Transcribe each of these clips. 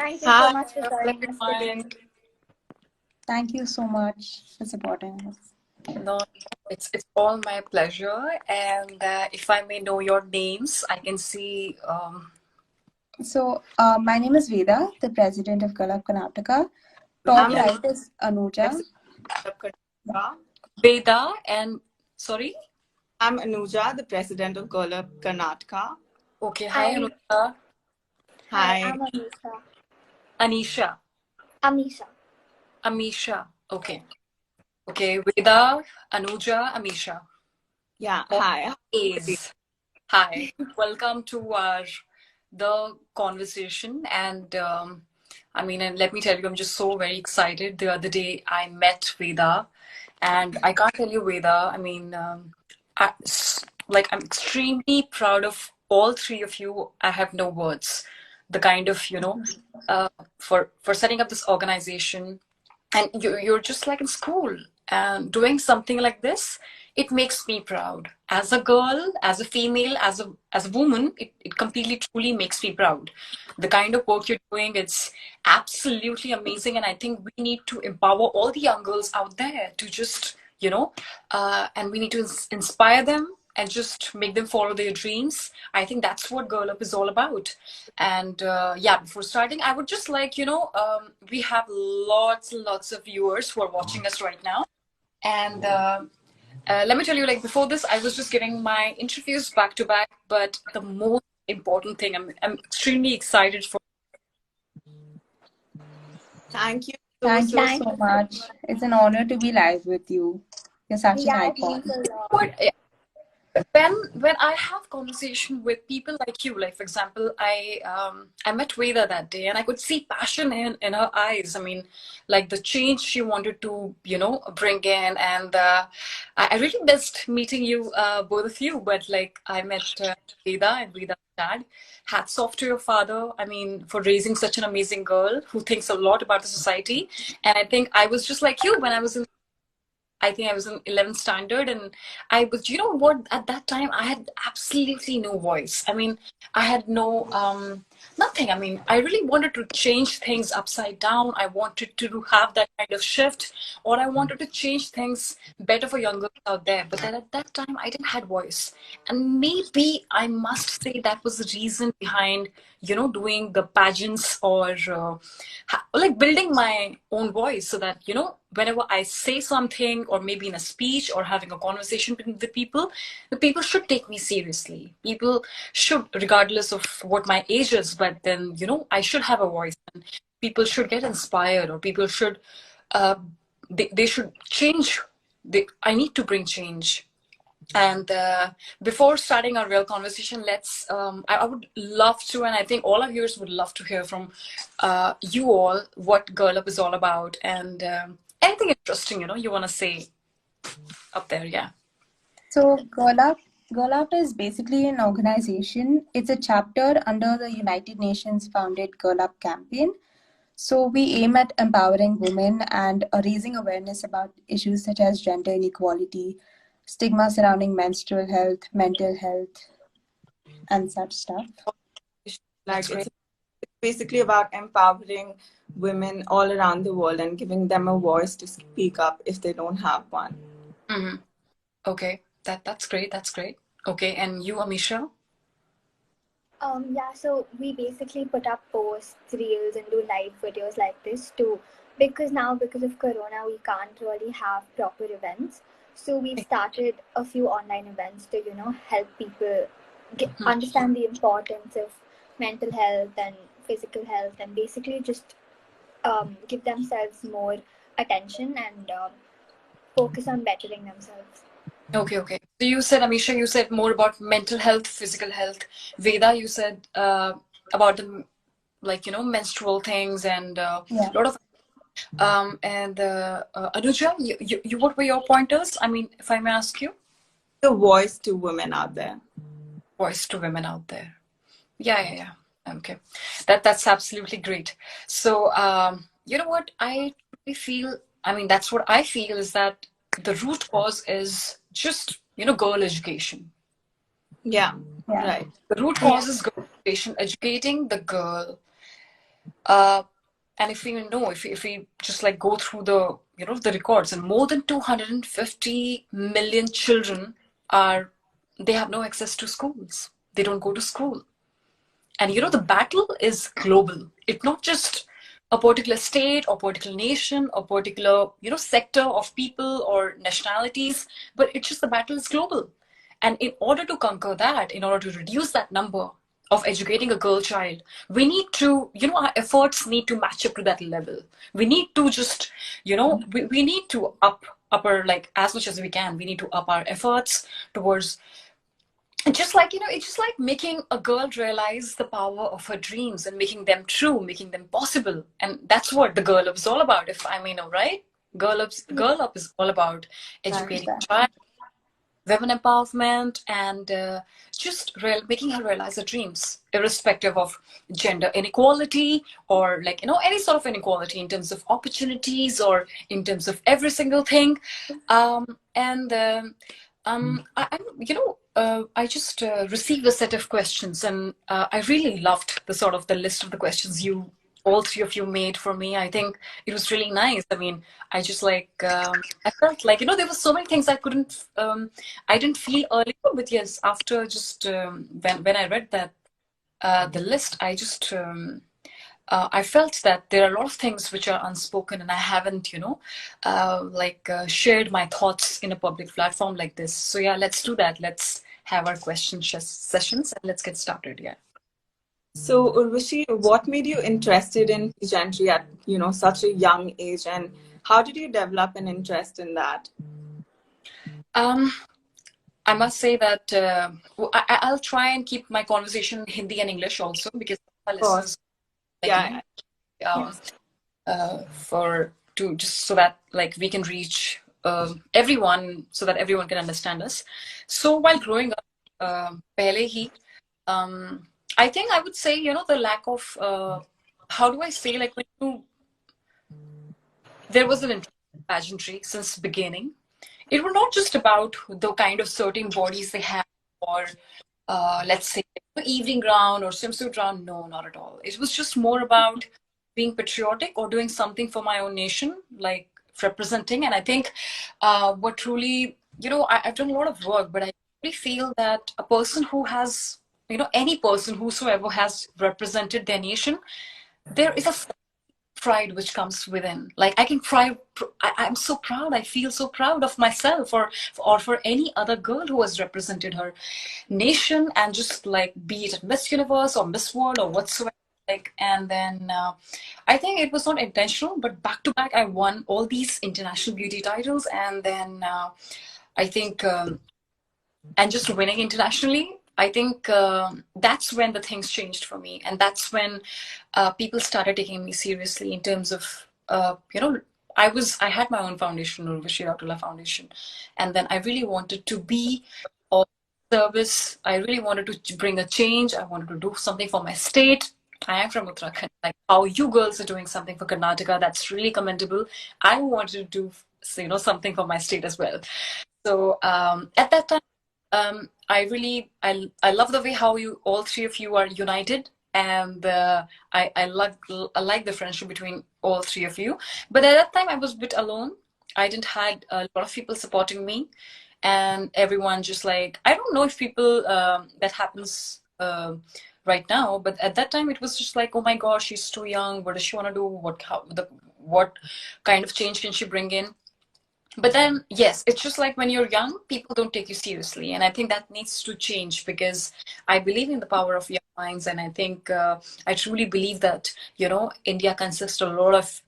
Thank you so Hi, much for hello joining us today. everyone. Thank you so much for supporting us. No, it's all my pleasure. And if I may know your names, I can see. So, my name is Veda, the president of Girl Up Karnataka. Top I'm right is Anuja. Veda and sorry. I'm Anuja, the president of Girl Up Karnataka. Okay, hi Hi. Anuja. Hi, Hi. I'm Amisha. Anisha. Amisha. Amisha. Okay. Okay, Veda, Anuja, Amisha. Yeah, All hi. A's. Hi. Welcome to our the conversation. And and let me tell you, I'm just so very excited. The other day I met Veda, and I can't tell you, Veda, I'm extremely proud of all three of you. I have no words. The kind of, uh, for setting up this organization, and you're just like in school and doing something like this. It makes me proud as a girl, as a female, as a woman. It completely truly makes me proud. The kind of work you're doing, it's absolutely amazing, and I think we need to empower all the young girls out there to just and we need to inspire them and just make them follow their dreams. I think that's what Girl Up is all about. And yeah, before starting, I would just like, we have lots and lots of viewers who are watching us right now. And let me tell you, like before this, I was just giving my interviews back to back. But the most important thing, I'm extremely excited for. Thank you Thank you Thank so you. much. It's an honor to be live with you. You're such an Yeah, it means icon. a lot. What when I have conversation with people like you, like for example, I met Veda that day, and I could see passion in her eyes. I mean, like the change she wanted to bring in, and I really missed meeting you, both of you. But like I met Veda and Veda's dad. Hats off to your father. I mean, for raising such an amazing girl who thinks a lot about the society. And I think I was just like you when I think I was in 11th standard, and I was, you know what, at that time I had absolutely no voice. I mean, I had no, nothing. I mean, I really wanted to change things upside down. I wanted to have that kind of shift, or I wanted to change things better for young girls out there. But then at that time, I didn't have voice. And maybe I must say that was the reason behind, doing the pageants or like building my own voice so that, whenever I say something or maybe in a speech or having a conversation with the people should take me seriously. People should, regardless of what my age is, but then, I should have a voice, and people should get inspired, or people should, uh, they should change. I need to bring change. And before starting our real conversation, I would love to, and I think all our viewers would love to hear from you all what Girl Up is all about, and anything interesting, you want to say up there. Yeah. So, Girl Up is basically an organization. It's a chapter under the United Nations founded Girl Up campaign. So, we aim at empowering women and raising awareness about issues such as gender inequality, stigma surrounding menstrual health, mental health, and such stuff. Like it's basically about empowering women all around the world and giving them a voice to speak up if they don't have one. Mm-hmm. Okay, that's great. That's great. Okay, and you, Amisha? Yeah, so we basically put up posts, reels, and do live videos like this too. Because now, because of Corona, we can't really have proper events. So we've started a few online events to, help people understand the importance of mental health and physical health, and basically just give themselves more attention and focus on bettering themselves. Okay. So you said, Amisha, you said more about mental health, physical health. Veda, you said about the menstrual things and a Yeah. lot of and Anuja, you what were your pointers? I mean, if I may ask you. The voice to women out there. Voice to women out there. Yeah. Okay, that's absolutely great. So you know what I really feel. I mean, that's what I feel is that the root cause is just girl education. Yeah. Right. The root cause is girl education, educating the girl Uh, and if we know, if we just like go through the, the records, and more than 250 million children they have no access to schools. They don't go to school. And the battle is global. It's not just a particular state or particular nation or particular, sector of people or nationalities, but it's just the battle is global. And in order to conquer that, in order to reduce that number of educating a girl child, we need to, our efforts need to match up to that level. We need to just, we need to upper, like as much as we can, we need to up our efforts towards, and just like, it's just like making a girl realize the power of her dreams and making them true, making them possible. And that's what the Girl Up is all about, if I may know, right? Girl Up is all about educating child, women empowerment, and just making her realize her dreams, irrespective of gender inequality or like, any sort of inequality in terms of opportunities or in terms of every single thing. And I just received a set of questions, and I really loved the list of the questions all three of you made for me. I think it was really nice. I mean, I just like, I felt like, there were so many things I didn't feel earlier, but yes, after just when I read that, the list, I felt that there are a lot of things which are unspoken, and I haven't, shared my thoughts in a public platform like this. So yeah, let's do that. Let's have our sessions, and let's get started. Yeah. So, Urvashi, what made you interested in pageantry at, such a young age, and how did you develop an interest in that? I must say that I'll try and keep my conversation in Hindi and English also, because our listeners, just so that like we can reach everyone, so that everyone can understand us. So while growing up, pehle hi, I think I would say, the lack of, how do I say, like there was an interest in pageantry since beginning. It was not just about the kind of certain bodies they have, or let's say evening gown or swimsuit gown. No, not at all. It was just more about being patriotic or doing something for my own nation, like representing. And I think what truly, I've done a lot of work, but I really feel that a person who has, any person whosoever has represented their nation, there is a pride which comes within. Like I can cry. I'm so proud. I feel so proud of myself, or for any other girl who has represented her nation, and just like be it Miss Universe or Miss World or whatsoever. Like, and then I think it was not intentional, but back to back, I won all these international beauty titles, and then I think, and just winning internationally. I think that's when the things changed for me, and that's when people started taking me seriously in terms of, I had my own foundation, Urvashi Routela Foundation, and then I really wanted to be of service. I really wanted to bring a change. I wanted to do something for my state. I am from Uttarakhand. Like how you girls are doing something for Karnataka, that's really commendable. I wanted to do, something for my state as well. So at that time, I love the way how you all three of you are united, and I like the friendship between all three of you. But at that time, I was a bit alone. I didn't had a lot of people supporting me, and everyone just like, I don't know if people that happens right now, but at that time it was just like, oh my gosh, she's too young. What does she want to do? What kind of change can she bring in? But then, yes, it's just like when you're young, people don't take you seriously. And I think that needs to change, because I believe in the power of young minds. And I think I truly believe that, India consists of a lot of,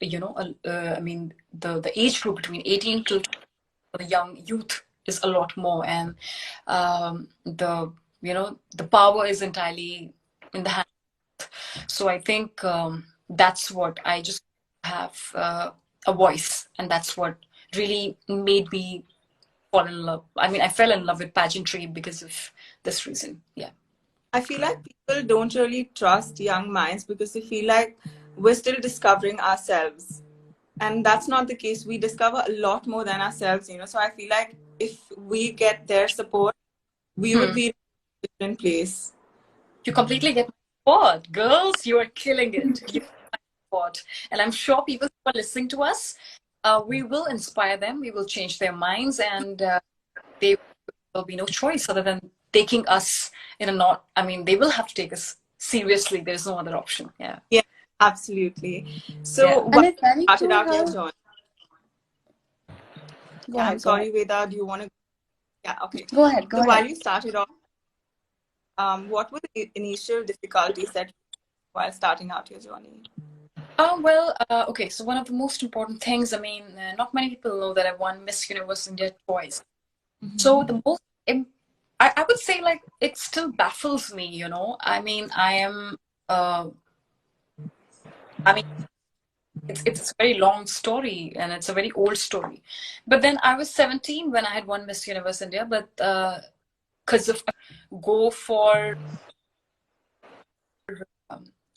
I mean, the age group between 18 to the young youth is a lot more. And the power is entirely in the hands. So I think that's what I just have a voice, and that's what really made me fall in love. I mean, I fell in love with pageantry because of this reason. Yeah. I feel like people don't really trust young minds because they feel like we're still discovering ourselves. And that's not the case. We discover a lot more than ourselves, So I feel like if we get their support, we would be in a different place. You completely get my support. Girls, you are killing it. spot. And I'm sure people who are listening to us, we will inspire them, we will change their minds, and they will be no choice other than taking us in a not, I mean, they will have to take us seriously. There's no other option. Yeah. Yeah, absolutely. Yeah. So, And what it's very started true out your how. journey? Go I'm ahead, go ahead. sorry, Veda, do you want to? Yeah, okay. Go ahead, go So, while ahead. you started off, what were the initial difficulties that while starting out your journey? Okay. So one of the most important things, I mean, not many people know that I won Miss Universe India twice. So the most, I would say, like, it still baffles me, you know. I mean, uh, I mean, it's a very long story and it's a very old story. But then I was 17 when I had won Miss Universe India, but because of go for,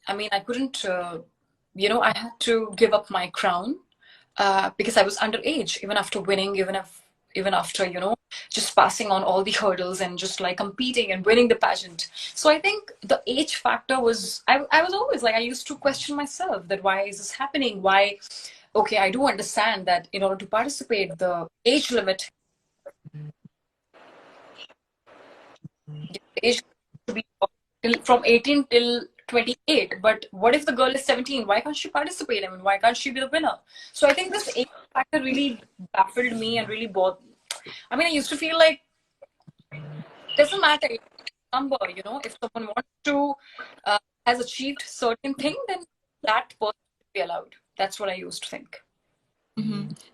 I mean, I couldn't, I had to give up my crown because I was underage, even after winning, even after, just passing on all the hurdles and just like competing and winning the pageant. So I think the age factor was, I was always like, I used to question myself that why is this happening? Why? Okay, I do understand that in order to participate, the age limit, the age to be from 18 till 28. But what if the girl is 17? Why can't she participate? I mean, why can't she be the winner? So I think this age factor really baffled me and really bothered. I mean, I used to feel like it doesn't matter number, if someone wants to has achieved certain thing, then that person should be allowed. That's what I used to think.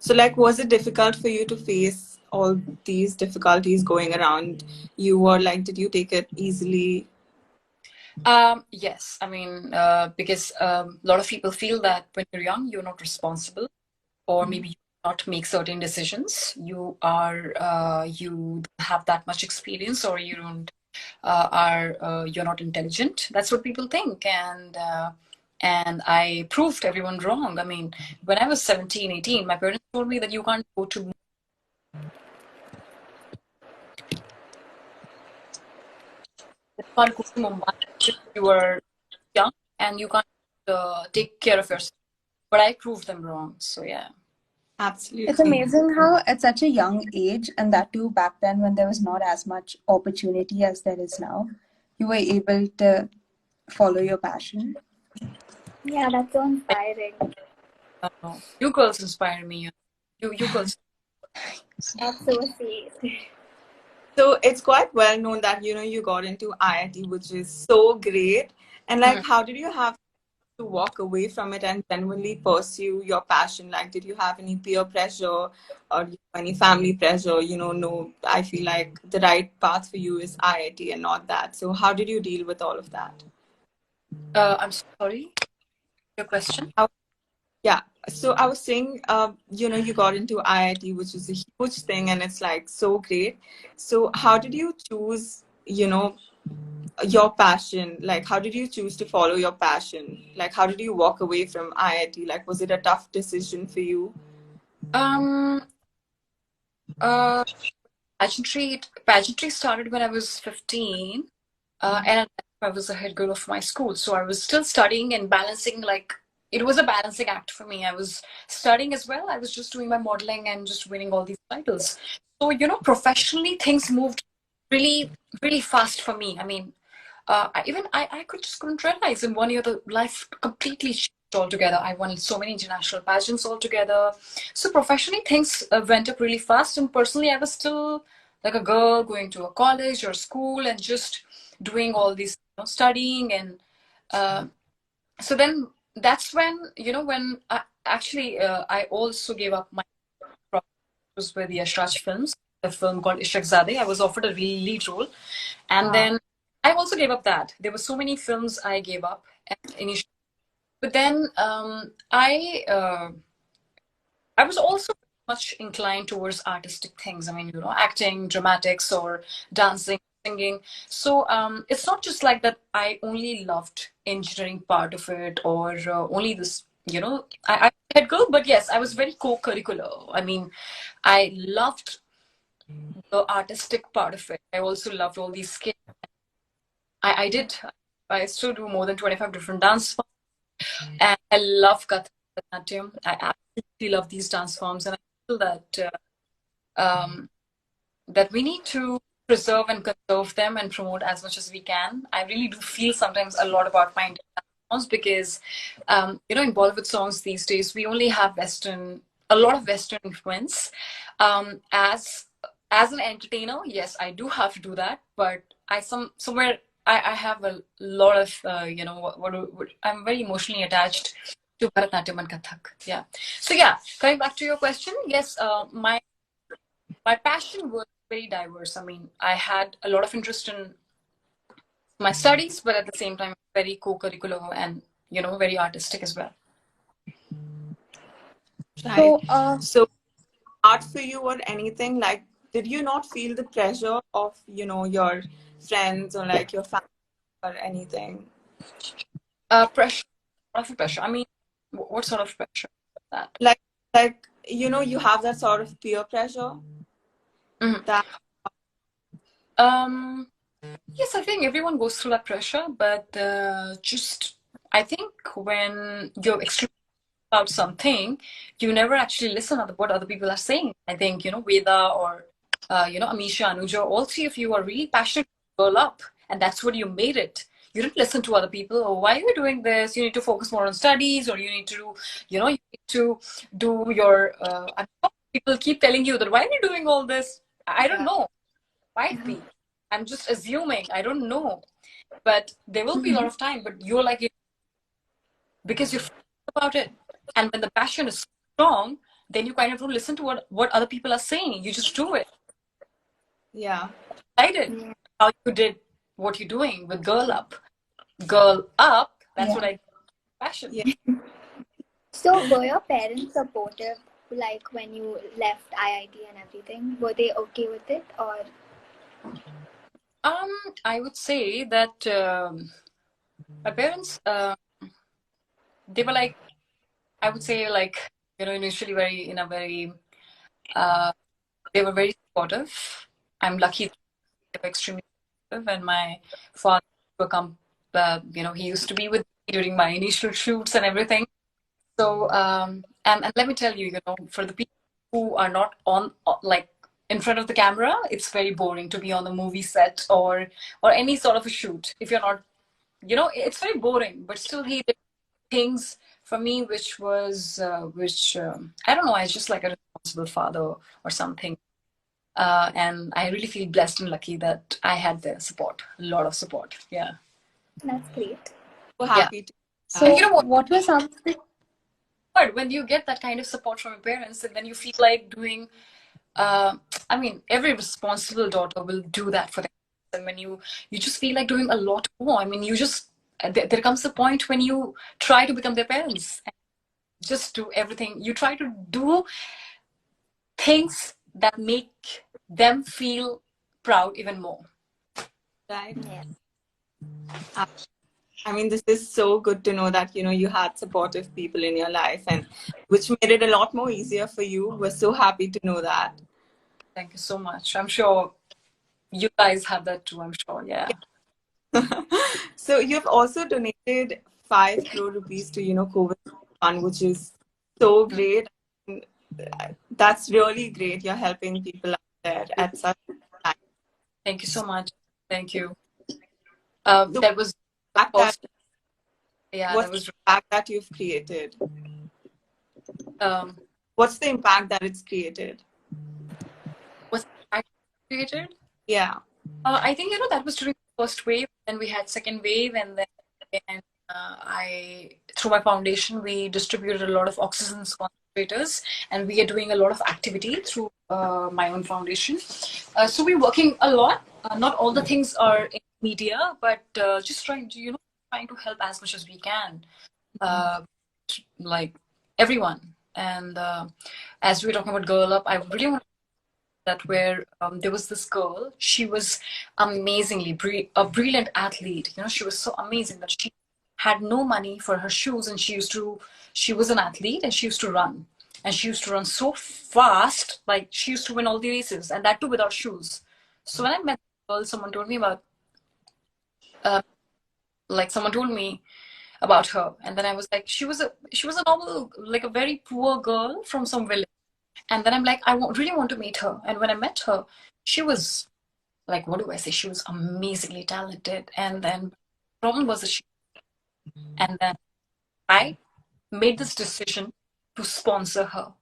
So, like, was it difficult for you to face all these difficulties going around you, or like, did you take it easily? Yes, I mean, because a lot of people feel that when you're young, you're not responsible, or maybe you not make certain decisions. You don't have that much experience, or you don't you're not intelligent. That's what people think, and I proved everyone wrong. I mean, when I was 17, 18, my parents told me that you can't go to Mumbai if you are young and you can't take care of yourself. But I proved them wrong. So yeah. It's Absolutely. amazing how at such a young age, and that too back then when there was not as much opportunity as there is now, you were able to follow your passion. Yeah, that's so inspiring. You girls inspire me. You girls. That's so sweet. So it's quite well known that you got into IIT, which is so great. And Hmm. like, how did you have to walk away from it and genuinely pursue your passion? Like, did you have any peer pressure or any family pressure? No, I feel like the right path for you is IIT and not that. So how did you deal with all of that? I'm sorry. Your question. Yeah. So I was saying, you got into IIT, which is a huge thing, and it's like so great. So how did you choose, your passion? Like, how did you choose to follow your passion? Like, how did you walk away from IIT? Like, was it a tough decision for you? Um. Uh. Pageantry started when I was 15. And at that time I was the head girl of my school. So I was still studying and balancing, like, it was a balancing act for me. I was studying as well. I was just doing my modeling and just winning all these titles. So, professionally, things moved really, really fast for me. I mean, I couldn't realize in 1 year the life completely changed altogether. I won so many international pageants altogether. So professionally, things went up really fast. And personally, I was still like a girl going to a college or school and just doing all these, studying. And uh, so then that's when, when I also gave up my was with Yash Raj Films, a film called Ishaq Zadeh. I was offered a lead role, and Wow. then I also gave up that. There were so many films I gave up initially, but then I was also much inclined towards artistic things. I mean, acting, dramatics, or dancing, singing. So it's not just like that. I only loved engineering part of it, or only this. I had girl, but yes, I was very co-curricular. I mean, I loved the artistic part of it. I also loved all these skills. I did. I still do more than 25 different dance forms. And I love Kathak. I absolutely love these dance forms, and I feel that we need to preserve and conserve them and promote as much as we can. I really do feel sometimes a lot about my Indian songs because, in Bollywood songs these days, we only have a lot of Western influence. As an entertainer, yes, I do have to do that, but somewhere I have a lot of, I'm very emotionally attached to Bharatanatyam and Kathak. Yeah. So yeah, coming back to your question, yes, my passion was very diverse. I mean, I had a lot of interest in my studies, but at the same time, very co-curricular and very artistic as well. Right. So, So art for you or anything, like, did you not feel the pressure of, your friends or like your family or anything? Pressure, a lot of pressure. I mean, what sort of pressure is that? Like, you have that sort of peer pressure Mhm. that, Um, yes, I think everyone goes through that pressure, but I think when you're extremely about something, you never actually listen to what other people are saying. I think, Veda or, Amisha, Anuja, all three of you are really passionate to girl up, and that's what you made it. You didn't listen to other people. Oh, why are you doing this? You need to focus more on studies, or you need to, you need to do your. People keep telling you that why are you doing all this? I don't Yeah. know. Might be. I'm just assuming. I don't know. But there will be a lot of time. But you're like, because you're about it. And when the passion is strong, then you kind of don't listen to what other people are saying. You just do it. yeah. Excited Yeah. how you did what you're doing with Girl Up. Girl Up, that's yeah. what I do. Passion. Yeah. So, were your parents supportive, like when you left IIT and everything? Were they okay with it, or? I would say that my parents, they were like, I would say like, initially very, in a very, they were very supportive. I'm lucky they were extremely supportive, and my father become, he used to be with me during my initial shoots and everything. So, and let me tell you, for the people who are not like in front of the camera, it's very boring to be on the movie set or any sort of a shoot. If you're not, it's very boring. But still, he did things for me, which was, which I don't know. I just like a responsible father or something. And I really feel blessed and lucky that I had their support, a lot of support. Yeah. That's great. So Yeah. happy to And that. you know So, what? what were something? When you get that kind of support from your parents, and then you feel like doing, I mean, every responsible daughter will do that for them. And when you just feel like doing a lot more. I mean, there comes a point when you try to become their parents and just do everything. You try to do things that make them feel proud even more. Right. Yeah. I mean, this is so good to know that, you had supportive people in your life, and which made it a lot more easier for you. We're so happy to know that. Thank you so much. I'm sure you guys have that too. I'm sure. Yeah. So you've also donated 5 crore rupees to, COVID fund, which is so great. That's really great. You're helping people out there at such a time. Thank you so much. Thank you. So That was the fact that first. Yeah, that what's the was. impact that you've created? Um, What's the impact that it's created? was I created? Yeah. I think that was during the first wave. Then we had second wave, and then again, I through my foundation we distributed a lot of oxygen concentrators, and we are doing a lot of activity through my own foundation. So we're working a lot. Not all the things are in media, but just trying to help as much as we can, uh, like everyone. And as we were talking about Girl Up, I really want that where there was this girl. She was amazingly a brilliant athlete. She was so amazing that she had no money for her shoes, and she was an athlete, and she used to run, and she used to run so fast, like she used to win all the races, and that too without shoes. So when I met the girl, someone told me about her. And then I was like, she was a normal, like a very poor girl from some village. And then I'm like, really want to meet her. And when I met her, she was like, what do I say? She was amazingly talented. And then the problem was that and then I made this decision to sponsor her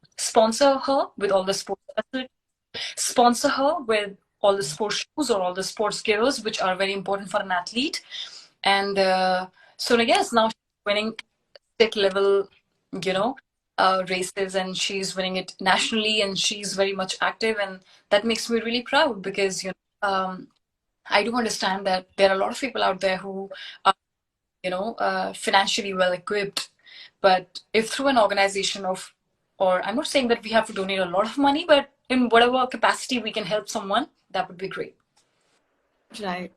with all the sports facilities, sponsor her with all the sports shoes or all the sports gears, which are very important for an athlete. And so yes, now she's winning state level, you know, races, and she's winning it nationally, and she's very much active, and that makes me really proud because I do understand that there are a lot of people out there who are financially well equipped, but if through an organization or I'm not saying that we have to donate a lot of money, but in whatever capacity we can help someone, that would be great. Right.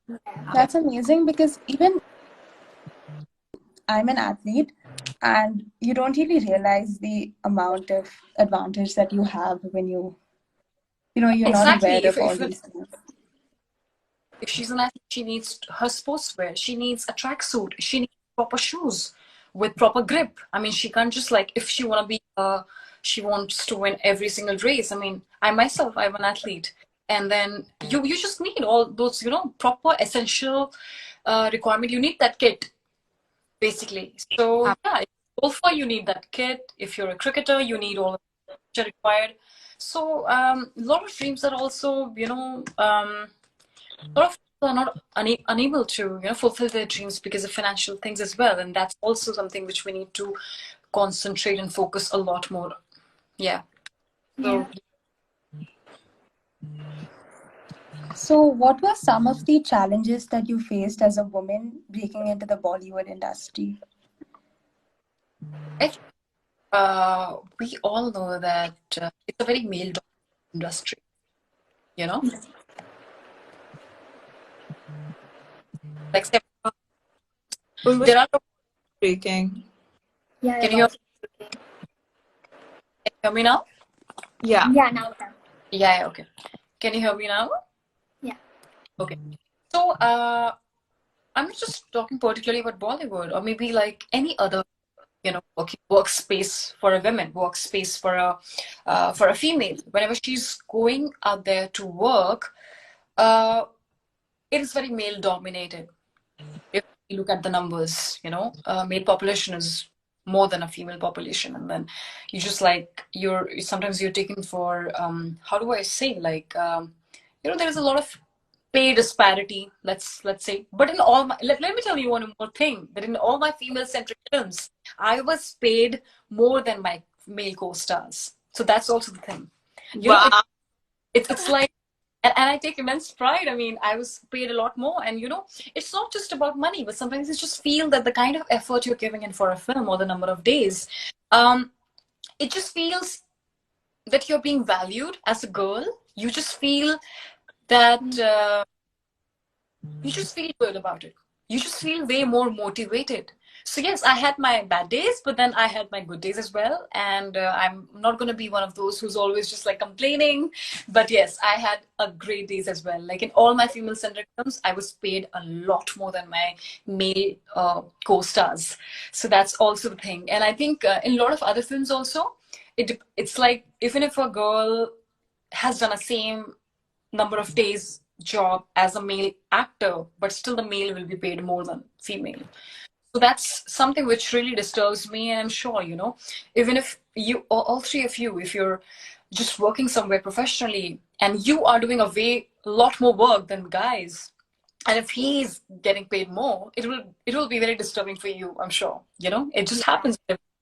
That's amazing because even I'm an athlete and you don't really realize the amount of advantage that you have when you're not aware Exactly. of all these things. If she's an athlete, she needs her sportswear. She needs a tracksuit. She needs proper shoes with proper grip. I mean, she can't just like if she she wants to win every single race. I mean, I'm an athlete, and then you just need all those proper essential requirement. You need that kit basically. So yeah, if you're a golfer, you need that kit. If you're a cricketer, you need all the required. So a lot of dreams are also a lot of people are not unable to fulfill their dreams because of financial things as well, and that's also something which we need to concentrate and focus a lot more. So what were some of the challenges that you faced as a woman breaking into the Bollywood industry? We all know that it's a very male industry, like there are breaking. Yeah, can you hear me now? Yeah. Yeah, now. Yeah, okay. Can you hear me now? Yeah. Okay. So I'm not just talking particularly about Bollywood, or maybe like any other workspace for a woman, workspace for a female. Whenever she's going out there to work, it is very male dominated. If you look at the numbers, male population is more than a female population, and then you just like sometimes you're taken for how do I say, like there is a lot of pay disparity, let's say. But in all my let me tell you one more thing, that in all my female centric films I was paid more than my male co-stars. So that's also the thing. Wow. It's like, and I take immense pride. I mean, I was paid a lot more, and it's not just about money, but sometimes you just feel that the kind of effort you're giving in for a film or the number of days, it just feels that you're being valued as a girl. You just feel that you just feel good about it. You just feel way more motivated. So yes, I had my bad days, but then I had my good days as well. And I'm not going to be one of those who's always just like complaining. But yes, I had a great days as well. Like in all my female-centric films, I was paid a lot more than my male co-stars. So that's also the thing. And I think in a lot of other films also, it's like even if a girl has done the same number of days job as a male actor, but still the male will be paid more than female. So that's something which really disturbs me. And I'm sure, even if all three of you, if you're just working somewhere professionally and you are doing a lot more work than guys, and if he's getting paid more, it will be very disturbing for you, I'm sure. It just happens.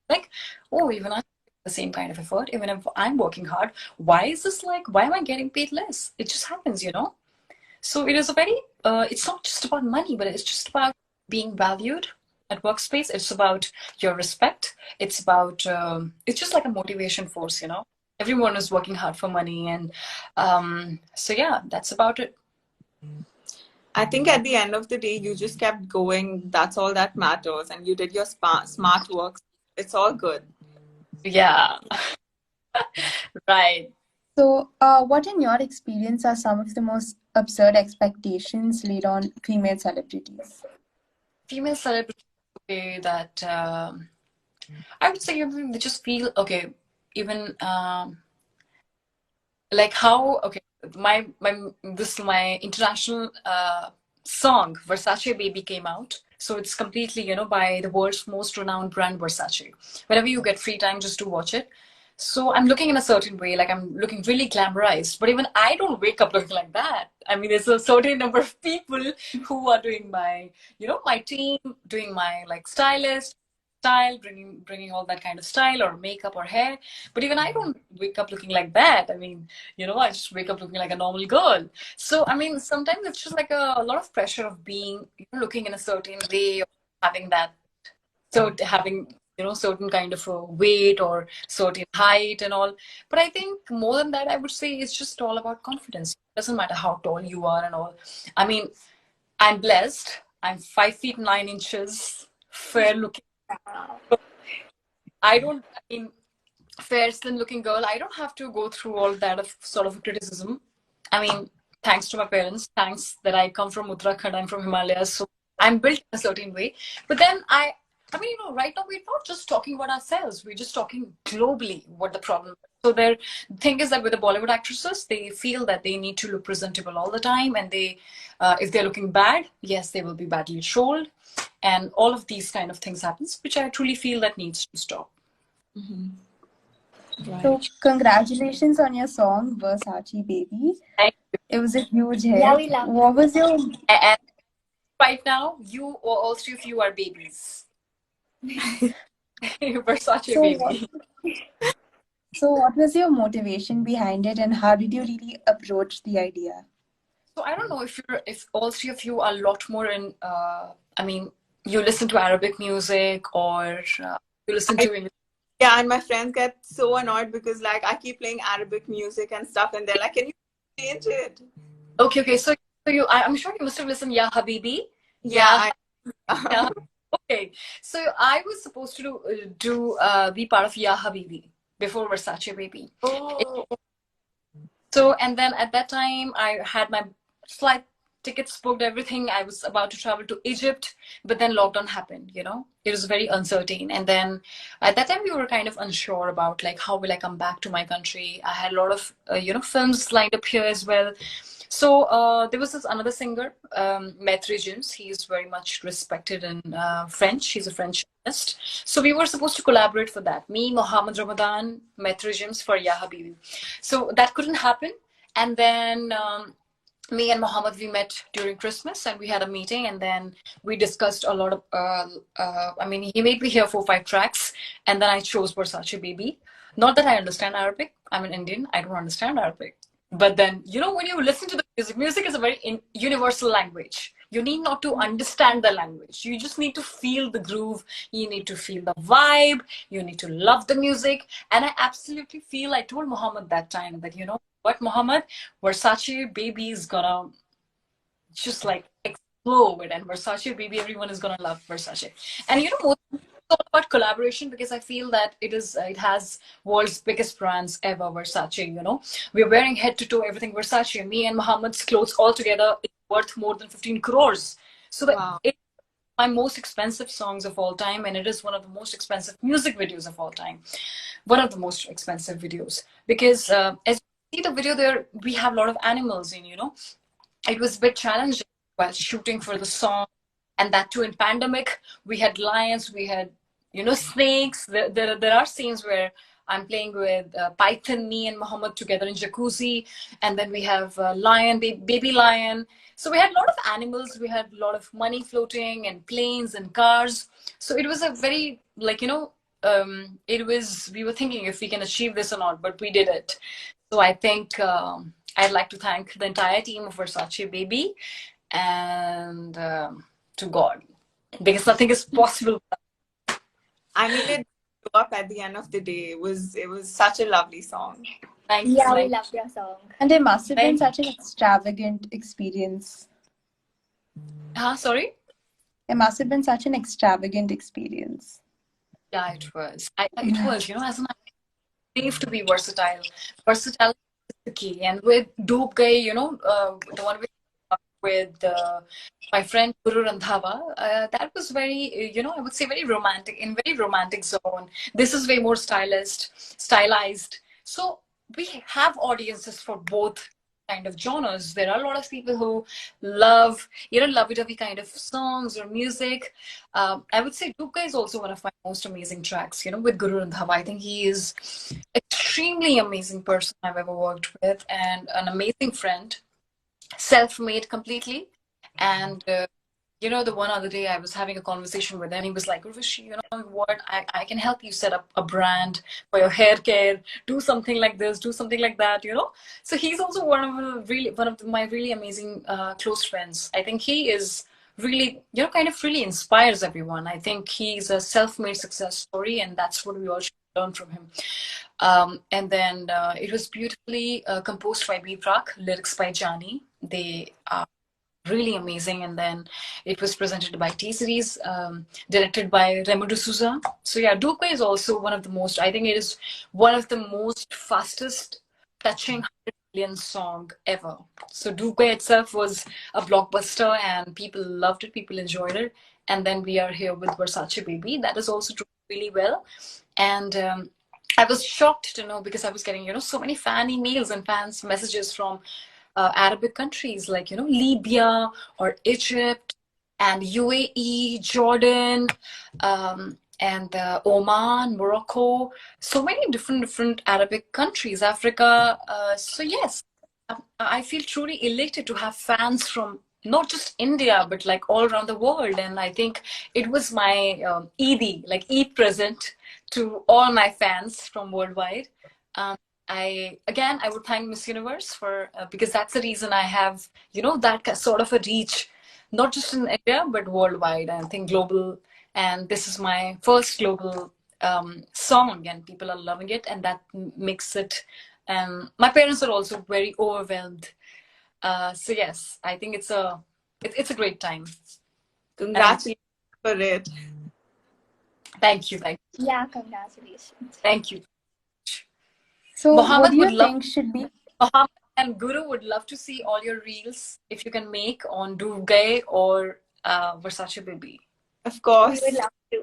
Like, oh, even I the same kind of effort, even if I'm working hard, why am I getting paid less? It just happens. So it is it's not just about money, but it's just about being valued at workspace. It's about your respect. It's about, it's just like a motivation force, Everyone is working hard for money. And so yeah, that's about it. I think at the end of the day, you just kept going. That's all that matters. And you did your smart work. It's all good. Yeah. Right. So, what in your experience are some of the most absurd expectations laid on female celebrities? Female celebrities, say that I would say they just feel okay. Even like how okay, my international song Versace Baby came out. So it's completely, by the world's most renowned brand, Versace. Whenever you get free time, just to watch it. So I'm looking in a certain way, like I'm looking really glamorized. But even I don't wake up looking like that. I mean, there's a certain number of people who are doing my team, doing my like stylist, style, bringing all that kind of style or makeup or hair. But even I don't wake up looking like that. I mean, I just wake up looking like a normal girl. So, I mean, sometimes it's just like a lot of pressure of being, looking in a certain way, or having that, so having, certain kind of a weight or certain height and all. But I think more than that, I would say it's just all about confidence. It doesn't matter how tall you are and all. I mean, I'm blessed. I'm 5 feet 9 inches, fair looking. I mean, fair slim looking girl, I don't have to go through all that of sort of criticism. I mean, thanks to my parents, thanks that I come from Uttarakhand, I'm from Himalayas, so I'm built in a certain way. But then I mean, right now we're not just talking about ourselves, we're just talking globally what the problem is. So the thing is that with the Bollywood actresses, they feel that they need to look presentable all the time, and if they're looking bad, yes, they will be badly trolled, and all of these kind of things happens, which I truly feel that needs to stop. Mm-hmm. Right. So congratulations on your song Versace Baby. It was a huge hit. Yeah, we love What was your And right now, all three of you are babies. Versace so baby. what was your motivation behind it, and how did you really approach the idea? So I don't know if all three of you are a lot more in. I mean, you listen to Arabic music or you listen to English. Yeah, and my friends get so annoyed because like I keep playing Arabic music and stuff, and they're like, "Can you change it?" Okay. So I'm sure you must have listened, Ya Habibi. Yeah. Yeah. Okay. So I was supposed to be part of Ya Habibi before Versace Baby. Oh. So, and then at that time, I had my flight tickets booked, everything. I was about to travel to Egypt, but then lockdown happened, It was very uncertain. And then at that time, we were kind of unsure about like, how will I come back to my country? I had a lot of, films lined up here as well. So there was this another singer, Maître James. He's very much respected in French. He's a French artist. So we were supposed to collaborate for that. Me, Mohammed Ramadan, Maître James for Ya Habibi. So that couldn't happen. And then me and Mohammed, we met during Christmas and we had a meeting, and then we discussed a lot of, I mean, he made me hear 4 or 5 tracks, and then I chose Versace Baby. Not that I understand Arabic. I'm an Indian. I don't understand Arabic. But then, when you listen to the music is a very universal language. You need not to understand the language. You just need to feel the groove. You need to feel the vibe. You need to love the music. And I absolutely feel, I told Mohammed that time that, what, Mohammed, Versace Baby is gonna just like explode, and Versace Baby, everyone is gonna love Versace. And it's all about collaboration, because I feel that it has world's biggest brands ever, Versace. We're wearing head to toe everything Versace. Me and Mohammed's clothes all together is worth more than 15 crores. So Wow. it's my most expensive songs of all time, and it is one of the most expensive music videos of all time. One of the most expensive videos, because as you see the video there, we have a lot of animals in, it was a bit challenging while shooting for the song, and that too in pandemic. We had lions, we had snakes. There are scenes where I'm playing with python, me and Mohammed together in jacuzzi, and then we have lion, baby lion. So we had a lot of animals, we had a lot of money floating, and planes and cars. So it was a very like we were thinking if we can achieve this or not, but we did it. So I think I'd like to thank the entire team of Versace Baby, and to God, because nothing is possible. I mean, it blew up at the end of the day. It was such a lovely song. Thanks. Yeah, we love your song. And it must have been such an extravagant experience. Sorry? It must have been such an extravagant experience. Yeah, it was. It was, as an actor, you have to be versatile. Versatility is the key. And with Doob Gaye, the one with my friend Guru Randhava. That was very, I would say very romantic, in very romantic zone. This is way more stylized. So we have audiences for both kind of genres. There are a lot of people who love, lovey-dovey kind of songs or music. I would say Duka is also one of my most amazing tracks, with Guru Randhava. I think he is extremely amazing person I've ever worked with and an amazing friend, self-made completely. And the one other day I was having a conversation with him. He was like, Urvashi, you know what? I can help you set up a brand for your hair care. Do something like this. Do something like that. So he's also my really amazing close friends. I think he is really, kind of really inspires everyone. I think he's a self-made success story, and that's what we all should learn from him. And then it was beautifully composed by B. Prak, lyrics by Jani. They are really amazing. And then it was presented by T-Series, directed by Remo D'Souza. So yeah, Duque is also one of the most, I think it is one of the most fastest touching 100 million song ever. So Duque itself was a blockbuster and people loved it, people enjoyed it. And then we are here with Versace Baby. That is also doing really well. And I was shocked to know because I was getting, so many fan emails and fans messages from Arabic countries like, Libya or Egypt and UAE, Jordan, and Oman, Morocco, so many different Arabic countries, Africa. So yes, I feel truly elated to have fans from not just India, but like all around the world. And I think it was my Eid present to all my fans from worldwide. Um, I would thank Miss Universe for because that's the reason I have that sort of a reach, not just in India but worldwide. I think global, and this is my first global song, and people are loving it, and that makes it. My parents are also very overwhelmed. So yes, I think it's a great time. Congratulations for it. Thank you, Yeah, congratulations. thank you. So, what Mohammed do would you love. think should be? Mohammed and Guru would love to see all your reels if you can make on Durgay or Versace Baby. Of We course. would love to.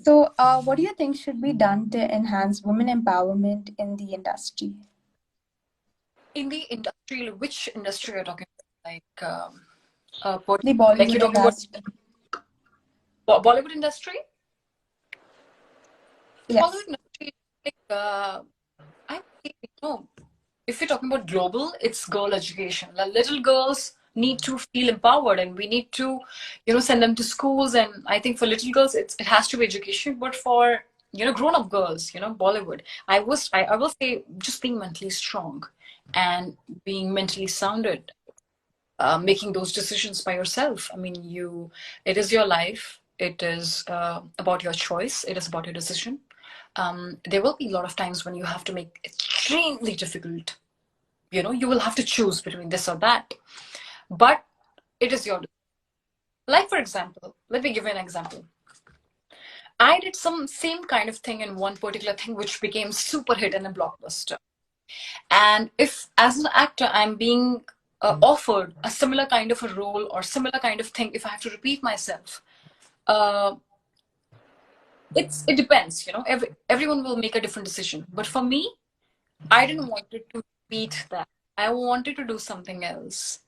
So, what do you think should be done to enhance women empowerment in the industry? In the industry, which industry you're talking about? The Like Bollywood you're talking about industry. Bollywood industry? The Yes. Bollywood industry, like, I think, if you're talking about global, it's girl education. Like, little girls need to feel empowered, and we need to, send them to schools. And I think for little girls, it has to be education. But for grown-up girls, Bollywood, I will say just being mentally strong and being mentally sounded, making those decisions by yourself. I mean, it is your life. It is about your choice. It is about your decision. There will be a lot of times when you have to make extremely difficult, you will have to choose between this or that. But it is your, like, for example, let me give you an example. I did some same kind of thing in one particular thing, which became super hit and a blockbuster. And if, as an actor, I'm being offered a similar kind of a role or similar kind of thing, if I have to repeat myself, uh, it depends. Everyone will make a different decision. But for me, I didn't want it to repeat that. I wanted to do something else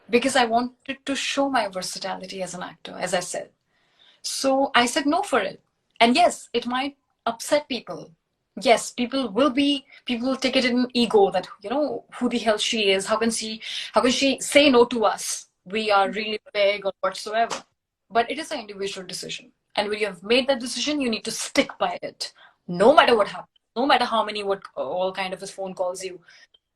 because I wanted to show my versatility as an actor, as I said. So I said no for it. And yes, it might upset people. Yes, people will take it in ego that, who the hell she is. How can she say no to us? We are really big or whatsoever. But it is an individual decision. And when you have made that decision, you need to stick by it. No matter what happens, no matter how many, what all kind of phone calls you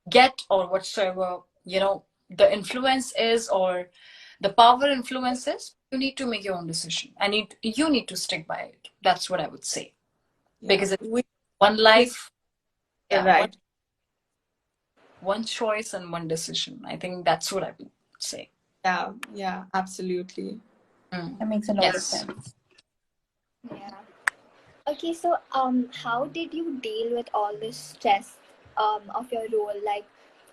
get or whatsoever, the influence is or the power influences, you need to make your own decision and you need to stick by it. That's what I would say. Yeah. Because it's one life, You're yeah, right. one choice and one decision. I think that's what I would say. Yeah, absolutely. That makes a lot of Yes. sense. Yeah. Okay, so how did you deal with all this stress of your role? Like,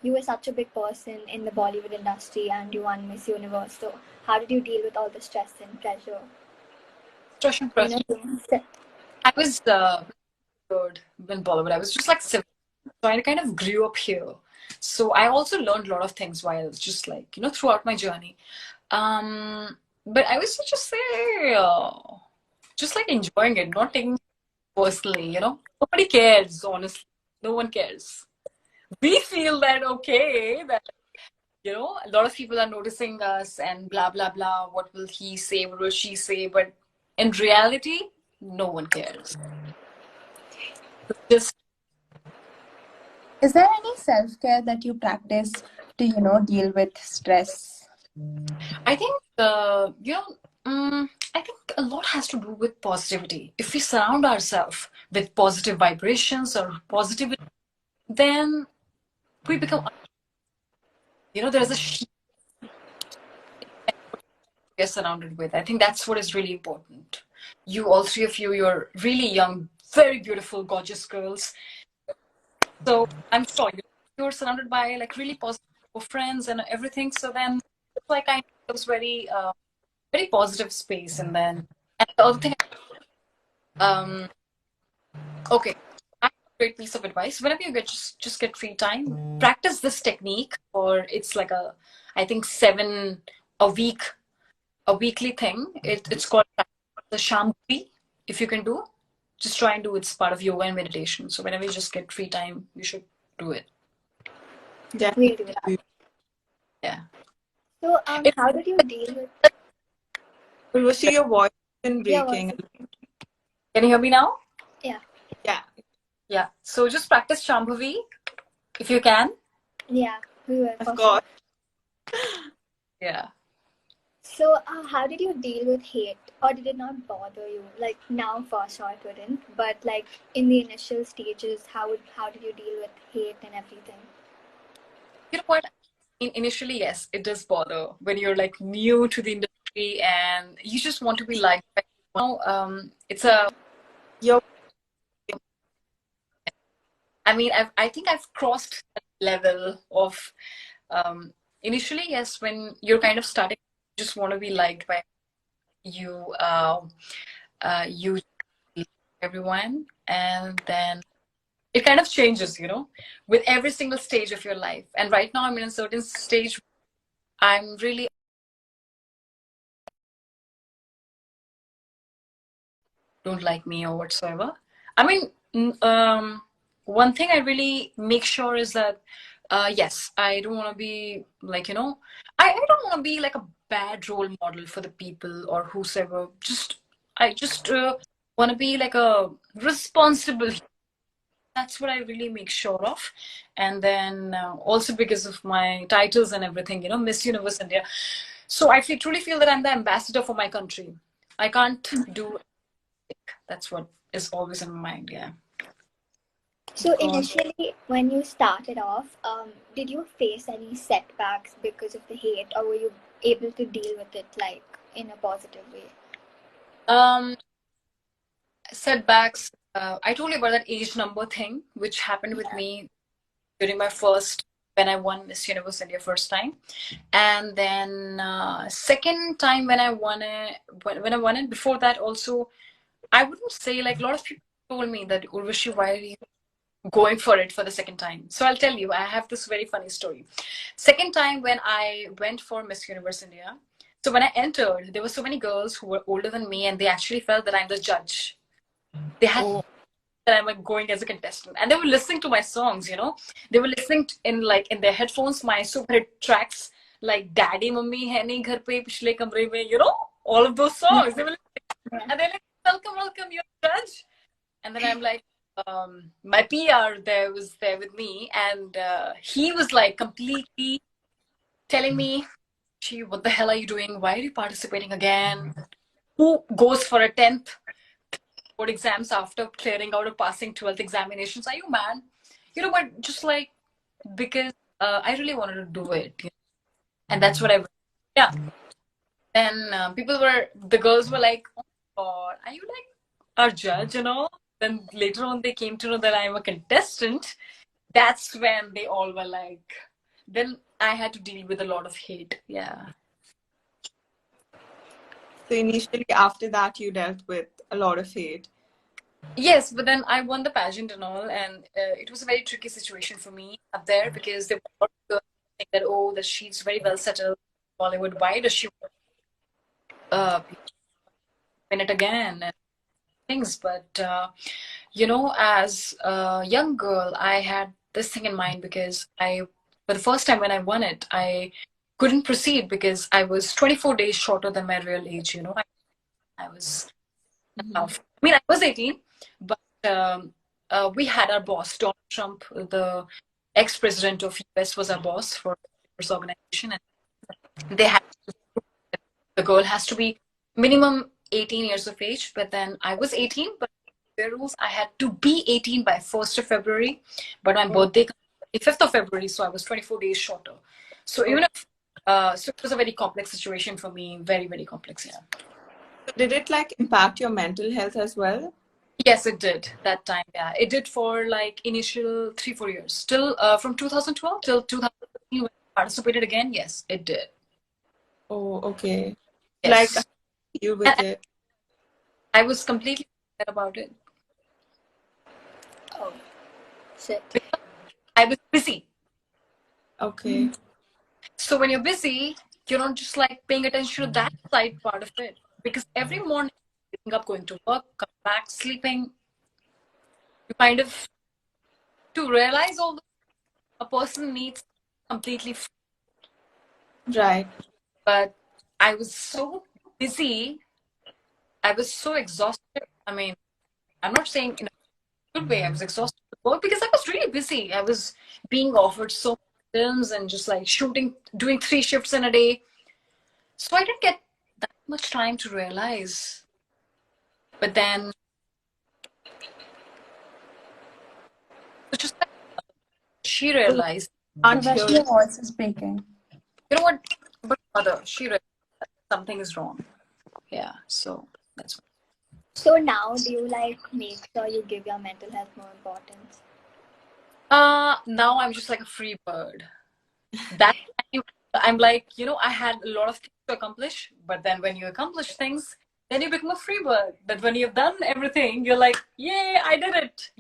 you were such a big person in the Bollywood industry and you won Miss Universe. So how did you deal with all the stress and pressure? Stress and You pressure. know, I was good in Bollywood. I was just like seven. So I kind of grew up here. So I also learned a lot of things while just like, throughout my journey. But I was just say, just like enjoying it, not taking it personally. Nobody cares, honestly. No one cares. We feel that okay, that a lot of people are noticing us and blah blah blah. What will he say? What will she say? But in reality, no one cares. Just Is there any self-care that you practice to, deal with stress? I think I think a lot has to do with positivity. If we surround ourselves with positive vibrations or positivity, then we become. There's a shield we are surrounded with. I think that's what is really important. You, all three of you, you're really young, very beautiful, gorgeous girls. So I'm sure you're surrounded by like really positive friends and everything. So then, it's like it was very positive space. And then, and the other thing, um, okay, I have a great piece of advice. Whenever you just get free time, practice this technique, or it's like I think 7 a week, a weekly thing. It's called the Shambhavi. If you can do, just try and do. It's part of yoga and meditation. So whenever you just get free time, you should do it. Yeah. we'll do that. Yeah. So It, how did you deal with Urvashi, your voice has been your voice? breaking. can you hear me now? Yeah. Yeah. Yeah. So just practice Shambhavi if you can. Yeah, we were Of for course. sure. Yeah. So, how did you deal with hate, or did it not bother you? Like now, for sure, it wouldn't. But like in the initial stages, how did you deal with hate and everything? You know what? Initially, yes, it does bother when you're like new to the industry and you just want to be liked. Now, it's a. Your I mean, I think I've crossed that level of. Initially, yes, when you're kind of starting, you just want to be liked by you. You everyone, and then it kind of changes, with every single stage of your life. And right now, I'm in a certain stage. I'm really don't like me or whatsoever. I mean, one thing I really make sure is that, yes, I don't want to be like, I don't want to be like a bad role model for the people or whosoever. I just want to be like a responsible. That's what I really make sure of. And then also because of my titles and everything, Miss Universe India. So I truly feel that I'm the ambassador for my country. I can't do that's what is always in my mind. Yeah. So God. initially, when you started off, did you face any setbacks because of the hate, or were you able to deal with it like in a positive way? Um, setbacks. I told you about that age number thing, which happened with me during my first when I won Miss Universe India first time, and then second time when I won it. When I won it, before that also, I wouldn't say like a lot of people told me that Urvashi, why are you going for it for the second time? So I'll tell you, I have this very funny story. Second time when I went for Miss Universe India. So when I entered, there were so many girls who were older than me, and they actually felt that I'm the judge. They had Oh. that I'm like going as a contestant, and they were listening to my songs. They were listening in their headphones my super hit tracks like "Daddy, Mummy hai nahi ghar pe pichle kamre mein," all of those songs. They were listening, and they're like, "Welcome, welcome, you're the judge." And then I'm like, my PR there was there with me, and he was like completely telling me, "Gee, what the hell are you doing? Why are you participating again? Who goes for a 10th board exams after clearing out or passing 12th examinations? Are you mad?" But just like, because I really wanted to do it. And that's what yeah. Then the girls were like, "Oh my God, are you like our judge?" Then later on, they came to know that I'm a contestant. that's when they all were like, then I had to deal with a lot of hate. Yeah. So initially, after that, you dealt with a lot of hate. Yes, but then I won the pageant and all, and it was a very tricky situation for me up there because there were a lot of girls saying that, oh, that she's very well settled in Bollywood. Why does she uh, win it again and things? But as a young girl, I had this thing in mind because for the first time when I won it, I couldn't proceed because I was 24 days shorter than my real age. I was I mean, I was 18, but we had our boss, Donald Trump, the ex-president of US, was our boss for this organization, and they had the girl has to be minimum 18 years of age. But then I was 18, but their rules I had to be 18 by 1st of February, but my birthday comes 5th of February, so I was 24 days shorter. So even if so, it was a very complex situation for me, very very complex. Yeah. So did it like impact your mental health as well? Yes, it did that time. Yeah, it did for like initial 3-4 years. Still, from 2012 till 2015, when I participated again. Yes, it did. Oh, okay. Like, how Yes, do you deal with and it? I was completely upset about it. Oh, shit. I was busy. Okay. So when you're busy, you're not just like paying attention to that side part of it because every morning, waking up, going to work, come back, sleeping, you kind of to realize all this, a person needs completely. Right. But I was so busy. I was so exhausted. I mean, I'm not saying in a good way. I was exhausted with work because I was really busy. I was being offered so many films and just like shooting, doing 3 shifts in a day. So I didn't get that much time to realize. But then, it's just like she realized, Can't hear Urvashi, you. your voice is breaking. you know what? But mother, she realized that something is wrong. Yeah. So that's. So now, do you like make sure you give your mental health more importance? Now I'm just like a free bird. That time, I'm like, I had a lot of things to accomplish, but then when you accomplish things, then you become a free bird. But when you've done everything, you're like, yay, I did it,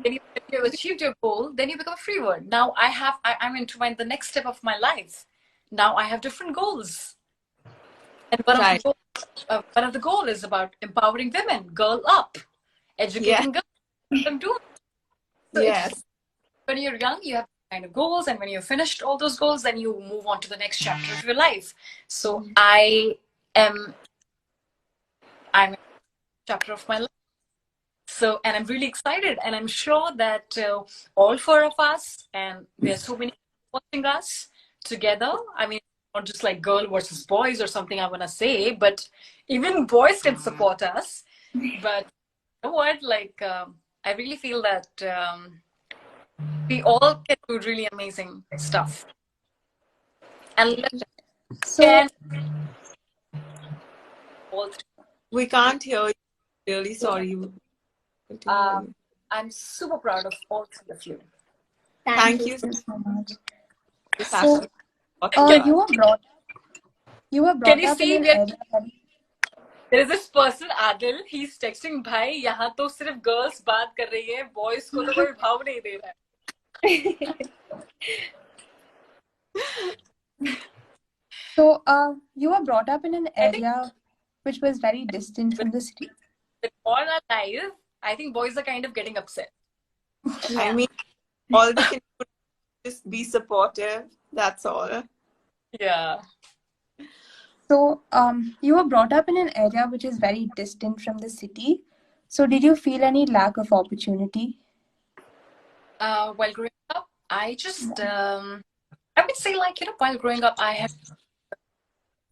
If you've achieved your goal, then you become a free bird. Now I'm into the next step of my life. Now I have different goals. And Right. one of the goal is about empowering women, girl up, Yeah. educating girls, them do. So it's Yes. when you're young, you have kind of goals, and when you've finished all those goals, then you move on to the next chapter of your life. So am I'm in a chapter of my life. So, and I'm really excited, and I'm sure that all 4 of us, and there's so many watching us together. I mean, not just like girl versus boys or something I want to say, but even boys can support us. But you know what? Like, I really feel that we all can do really amazing stuff. And let's So, can all three. We can't hear you. Really sorry. Able to hear Um, you. I'm super proud of all 3 of you. Thank Thank you. you thank you so much. for this So, actually talking to Can, you us. were brought can you up in see an there, area that there is this person Adil, he's texting भाई यहाँ तो सिर्फ girls बात कर रही है, boys को तो कोई भाव नहीं दे रहा है. so you were brought up in an I think area which was very distant with, from the city. with all our life, I think boys are kind of getting upset. I Yeah. mean, all they can do is just be supportive. That's all. Yeah. So you were brought up in an area which is very distant from the city. So did you feel any lack of opportunity? While growing up, I just I would say like while growing up,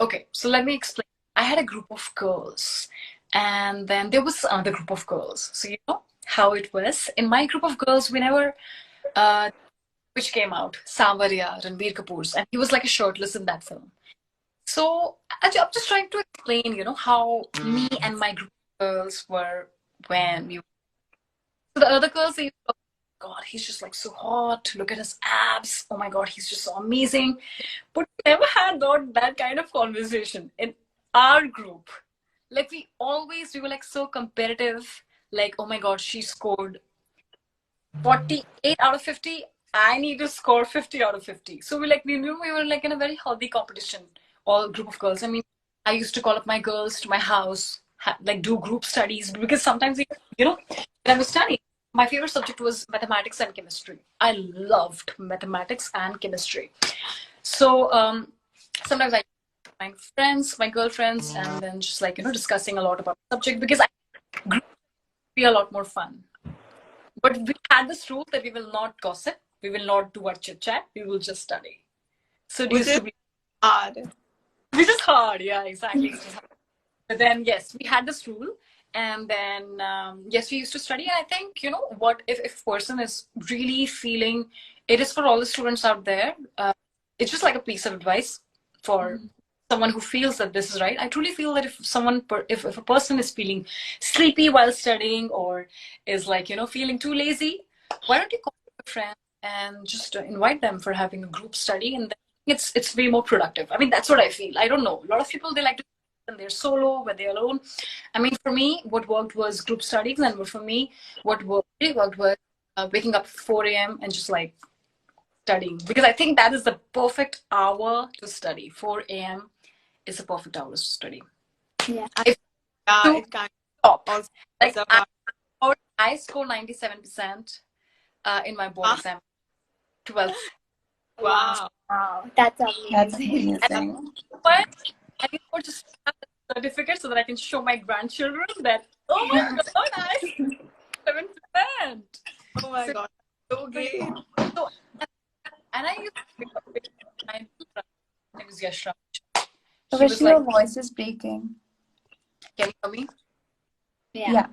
okay. So let me explain. I had a group of girls, and then there was another group of girls. So you know how it was in my group of girls. We never which came out, Savaria, Ranbir Kapoor's, and he was like a shirtless in that film. So I'm just trying to explain, how me and my group of girls were when we. So the other girls, they God, he's just like so hot. Look at his abs. Oh my God, he's just so amazing. But we never had that kind of conversation in our group. Like we were like so competitive. Like, oh my God, she scored 48 out of 50. I need to score 50 out of 50. So we knew we were like in a very healthy competition, all group of girls. I mean, I used to call up my girls to my house, like do group studies because sometimes, when I was studying, my favorite subject was mathematics and chemistry. I loved mathematics and chemistry. So sometimes I my friends, my girlfriends, and then just like, discussing a lot about the subject because I group be a lot more fun. But we had this rule that we will not gossip, we will not do our chit chat, we will just study. So it Which used is to be, hard. which is hard, yeah, exactly. But then, yes, we had this rule. And then, yes, we used to study. And I think, what if a person is really feeling it is for all the students out there, it's just like a piece of advice for someone who feels that this is right. I truly feel that if a person is feeling sleepy while studying or is like, feeling too lazy, why don't you call a friend and just invite them for having a group study? And then it's way more productive. I mean, that's what I feel. I don't know. A lot of people, they like to when they're solo, when they're alone. I mean, for me, what worked was group studies, and for me, what really worked was waking up 4 a.m. and just like studying because I think that is the perfect hour to study. 4 a.m. is the perfect hour to study. Yeah. If Yeah, to it kind top, of also like has a I score 97% in my board exam, 12th. wow. Wow, that's That's amazing. amazing. But I need to just have a certificate so that I can show my grandchildren that, oh my God, I 7%. Oh my So, God. So great. so and I used to pick up with my little brother. His name is Yashra. He was Urvashi, like, your voice is breaking. can you hear me? Yeah. Yeah.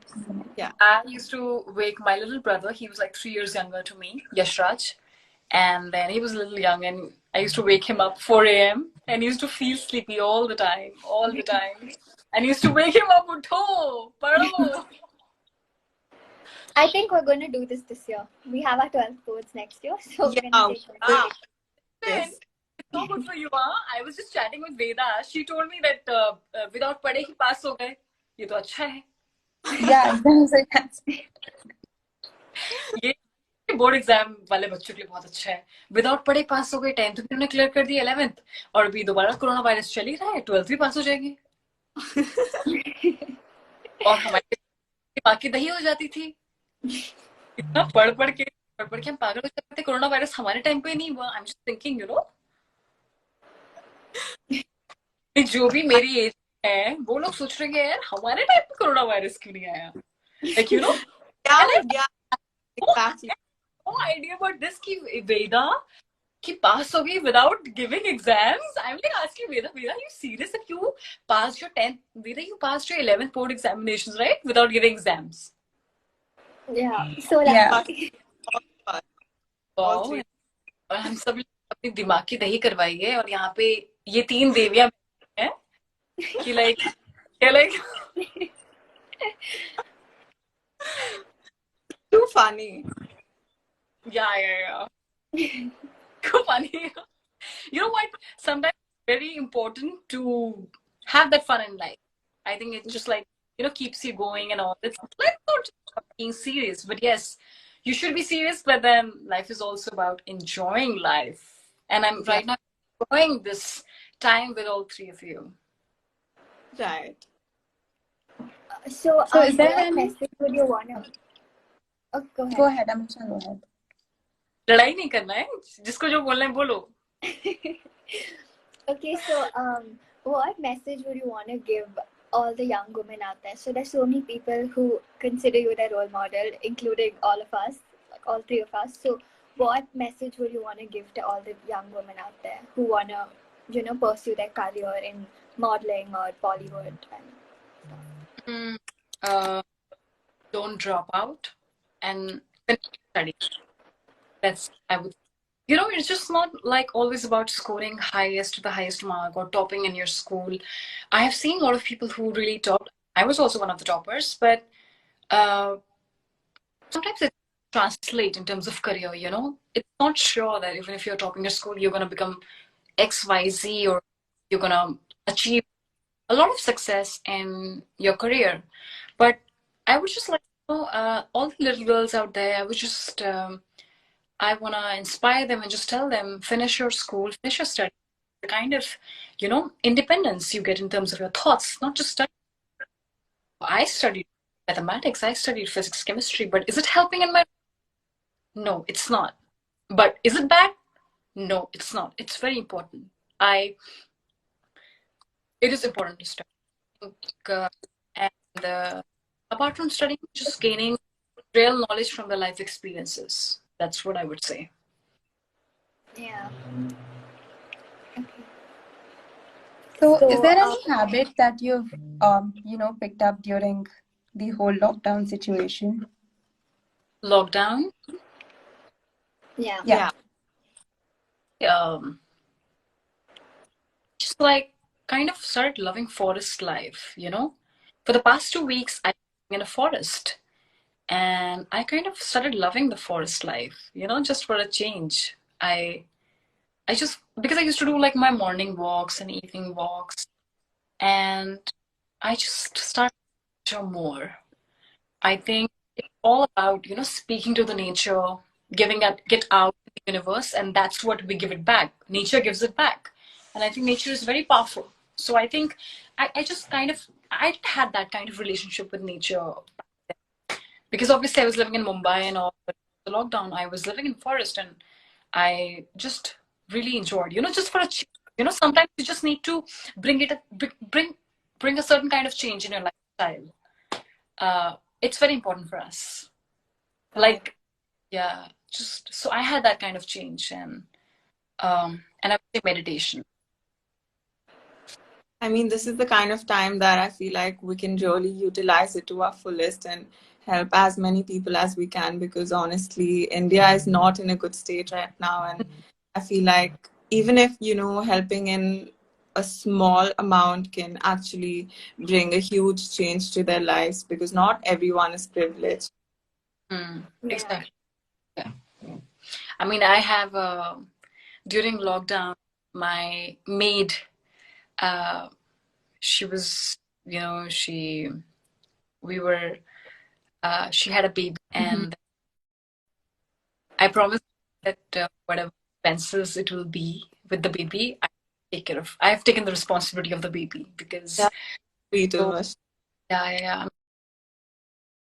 Yeah. I used to wake my little brother. He was like 3 years younger to me, Yashraj. And then he was a little young, and I used to wake him up 4 a.m. and he used to feel sleepy all the time, all the time. And he used to wake him up, Utho, paro. I think we're going to do this year. We have our 12th boards next year, so we're going to Yeah. take one. Ah, This. it's so good for you, huh? I was just chatting with Veda. She told me that without पढ़े ही pass हो गए. ये तो अच्छा है. Yeah, that's ये board exam वाले बच्चों के लिए बहुत अच्छा है. विदाउट पढ़े पास हो गए. 10th भी उन्होंने क्लियर कर दी, 11th और अभी दोबारा कोरोना वायरस चल ही रहा है. 12th भी पास हो जाएगी. और हमारी माँ की दही हो जाती थी. इतना पढ़ पढ़ के हम पागल हो जाते थे. कोरोना वायरस हमारे टाइम पे नहीं हुआ. आई एम जस्ट थिंकिंग जो भी मेरी एज है वो लोग सोच रहे हैं यार हमारे टाइम पे कोरोना वायरस क्यों नहीं आया. Like, Yeah, and I yeah, had exactly. no idea about this कि वेदा कि pass हो गई without giving exams. I'm like asking Veda, you serious that you passed your 10th? Veda, you passed your 11th board examinations, right? Without giving exams. Yeah, so yeah. lucky. All Wow. three. और हम सब अपनी दिमाग की दही करवाई है और यहाँ पे ये 3 देवियां हैं कि like Too funny. yeah. So funny. You know what? Sometimes it's very important to have that fun in life. I think it just like, keeps you going and all. It's like not just about being serious, but yes, you should be serious, but then life is also about enjoying life. And I'm right now enjoying this time with all three of you. Right. So, So is there what any? message would you want to? Oh, go ahead. Go ahead, Amisha, go ahead. लड़ाई नहीं करना है जिसको जो बोलना है बोलो. Okay, so what message would you want to give all the young women out there? So there's so many people who consider you their role model, including all of us, like all three of us. So what message would you want to give to all the young women out there who want to, pursue their career in modeling or Bollywood and stuff? Don't drop out and study. That's I would. It's just not like always about scoring highest to the highest mark or topping in your school. I have seen a lot of people who really topped. I was also one of the toppers, but sometimes it's translate in terms of career, you know? It's not sure that even if you're topping your school, you're going to become XYZ or you're going to achieve a lot of success in your career. But I would just like to know, all the little girls out there, I want to inspire them and just tell them, finish your school, finish your study. The kind of, you know, independence you get in terms of your thoughts, not just study. I studied mathematics, I studied physics, chemistry, but is it helping in my? No, it's not. But is it bad? No, it's not. It's very important. I. It is important to study. Uh, and apart from studying, just gaining real knowledge from the life experiences. That's what I would say. Yeah. Okay. So, So, is there any habit that you've, picked up during the whole lockdown situation? Lockdown. yeah. Yeah. Um, just like kind of started loving forest life. You know, for the past 2 weeks, I've been in a forest, and I kind of started loving the forest life. You know, just for a change. I just because I used to do like my morning walks and evening walks, and I just started to nature more. I think it's all about, you know, speaking to the nature, get out in the universe, and that's what we give it back. Nature gives it back. And I think nature is very powerful. So I think I just kind of I had that kind of relationship with nature because obviously I was living in Mumbai and all, but the lockdown I was living in forest and I just really enjoyed, you know, just for a change. You know, sometimes you just need to bring it bring bring a certain kind of change in your lifestyle. It's very important for us. Like, yeah, just so I had that kind of change and I would say meditation. I mean, this is the kind of time that I feel like we can really utilize it to our fullest and help as many people as we can, because honestly, India is not in a good state right now. And I feel like even if, helping in a small amount can actually bring a huge change to their lives, because not everyone is privileged. Mm, Yeah. exactly. Yeah. I mean, I have during lockdown, my maid, uh, she was, you know, we were, she had a baby, Mhm. and I promised that whatever expenses it will be with the baby, I take care of. I have taken the responsibility of the baby because, That's sweet, so, Urvashi. yeah.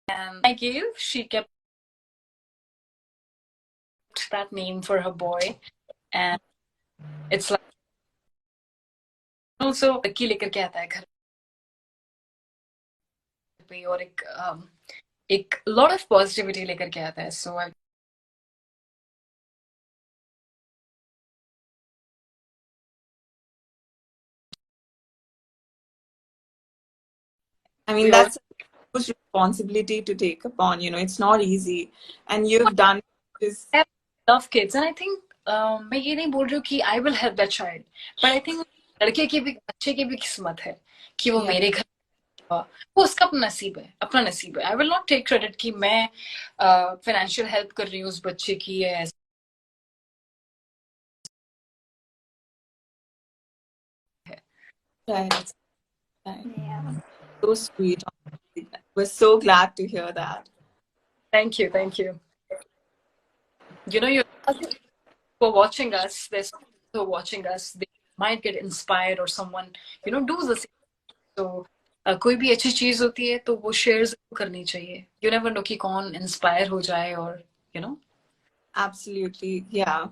And I gave, she kept that name for her boy, and it's like also लड़की लेकर के आता है घर पे और एक lot of positivity लेकर के आता है. So I I mean, we all that's a huge responsibility to take upon. It's not easy. And you've done this. have love kids, and I think मैं ये नहीं बोल रही हूँ कि I will help that child, but I think लड़के की भी बच्चे की भी किस्मत है कि वो Yeah, मेरे घर वो उसका अपना नसीब है. I will not take credit कि मैं फाइनेंशियल हेल्प कर रही हूँ उस बच्चे की है. right. Right. Yeah. So sweet. We're so glad to hear that. Thank you. You know, you Okay. who are watching us, there's people who are watching us, they might get inspired or someone, you know, do the same. So कोई भी अच्छी चीज होती है तो वो share जरूर करनी चाहिए. You never know कि कौन इंस्पायर हो जाए और you know. Absolutely. Yeah.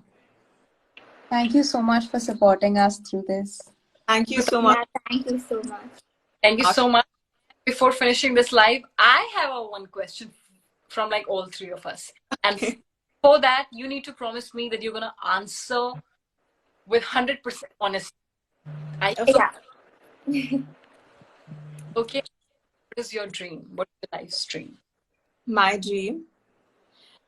Thank you so much for supporting us through this. Thank you so much. Yeah. Thank you so much. Thank you so much. Before finishing this live, I have one question from like all three of us. And for that, you need to promise me that you're going to answer with 100% honesty. Yeah. Okay? What is your dream? What is your life's dream? My dream.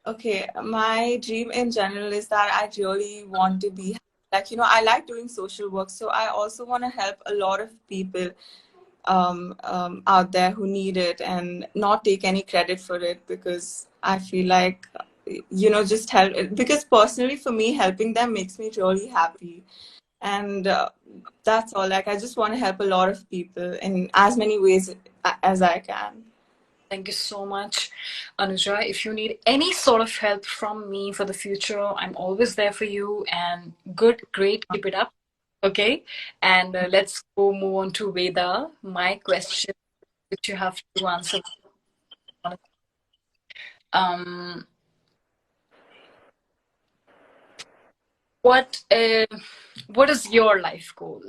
Okay, my dream in general is that I really want to be like, I like doing social work. So I also want to help a lot of people out there who need it and not take any credit for it, because I feel like just help, because personally for me helping them makes me really happy. And that's all. Like, I just want to help a lot of people in as many ways as I can. Thank you so much, Anuja. If you need any sort of help from me for the future, I'm always there for you. And good, great, keep it up. Okay. And let's go move on to Veda. My question, which you have to answer. Um, what is your life goal?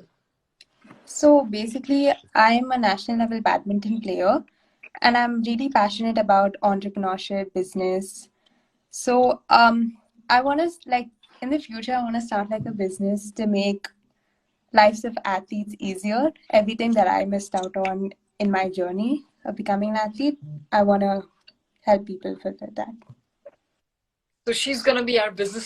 So basically, I'm a national level badminton player and I'm really passionate about entrepreneurship, business. So I want to like in the future, I want to start like a business to make lives of athletes easier. Everything that I missed out on in my journey of becoming an athlete, I want to help people fulfill that. So she's gonna be our business